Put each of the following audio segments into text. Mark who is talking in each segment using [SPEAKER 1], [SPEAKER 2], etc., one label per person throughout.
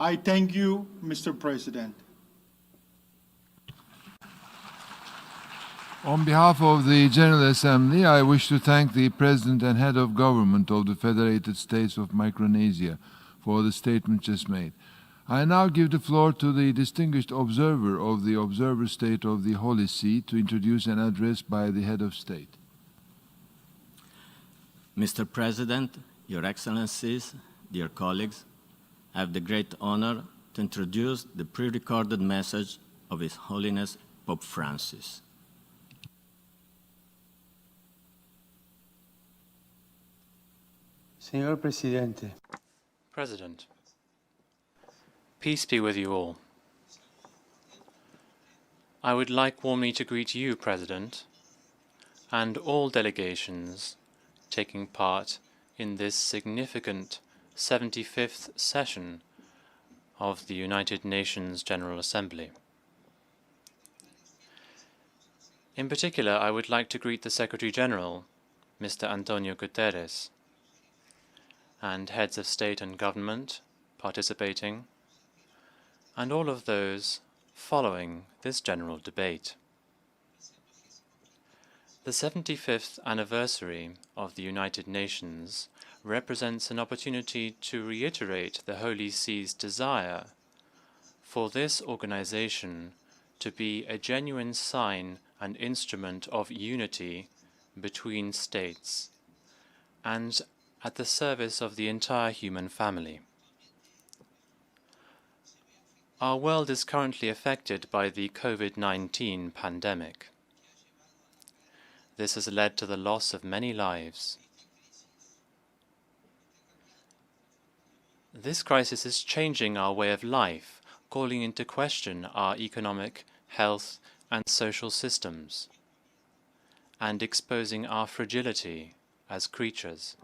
[SPEAKER 1] I thank you, Mr. President.
[SPEAKER 2] On behalf of the General Assembly, I wish to thank the President and Head of Government of the Federated States of Micronesia for the statement just made. I now give the floor to the distinguished observer of the Observer State of the Holi See to introduce an address by the Head of State.
[SPEAKER 3] Mr. President, Your Excellencies, dear colleagues, I have the great honor to introduce the pre-recorded message of His Holiness Pope Francis.
[SPEAKER 4] Señor Presidente.
[SPEAKER 5] President, peace be with you all. I would like warmly to greet you, President, and all delegations taking part in this significant 75th session of the United Nations General Assembly. In particular, I would like to greet the Secretary General, Mr. António Guterres, and heads of state and government participating, and all of those following this general debate. The 75th anniversary of the United Nations represents an opportunity to reiterate the Holi See's desire for this organization to be a genuine sign and instrument of unity between states and at the service of the entire human family. Our world is currently affected by the COVID-19 pandemic. This has led to the loss of many lives. This crisis is changing our way of life, calling into question our economic, health, and social systems, and exposing our fragility as creatures.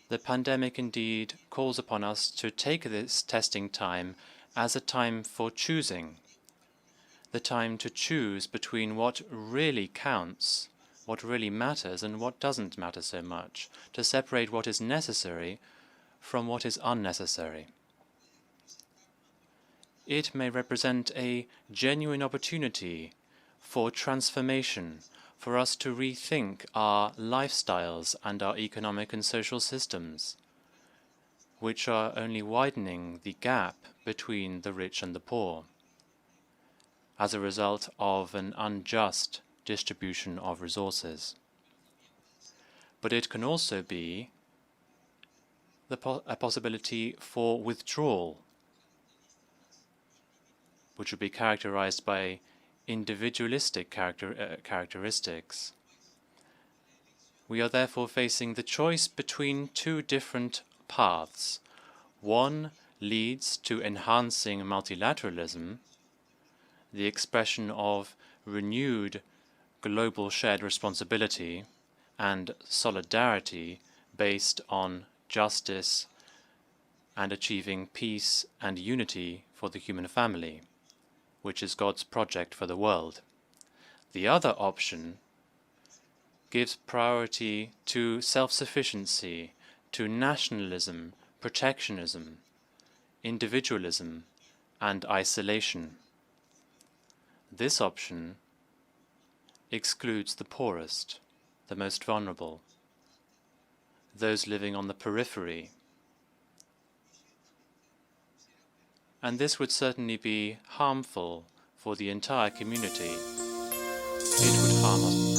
[SPEAKER 5] The pandemic indeed calls upon us to take this testing time as a time for choosing, the time to choose between what really counts, what really matters, and what doesn't matter so much, to separate what is necessary from what is unnecessary. It may represent a genuine opportunity for transformation, for us to rethink our lifestyles and our economic and social systems, which are only widening the gap between the rich and the poor, as a result of an unjust distribution of resources. But it can also be a possibility for withdrawal, which would be characterized by individualistic characteristics. We are therefore facing the choice between two different paths. One leads to enhancing multilateralism, the expression of renewed global shared responsibility and solidarity based on justice and achieving peace and unity for the human family, which is God's project for the world. The other option gives priority to self-sufficiency, to nationalism, protectionism, individualism, and isolation. This option excludes the poorest, the most vulnerable, those living on the periphery. And this would certainly be harmful for the entire community. It would harm us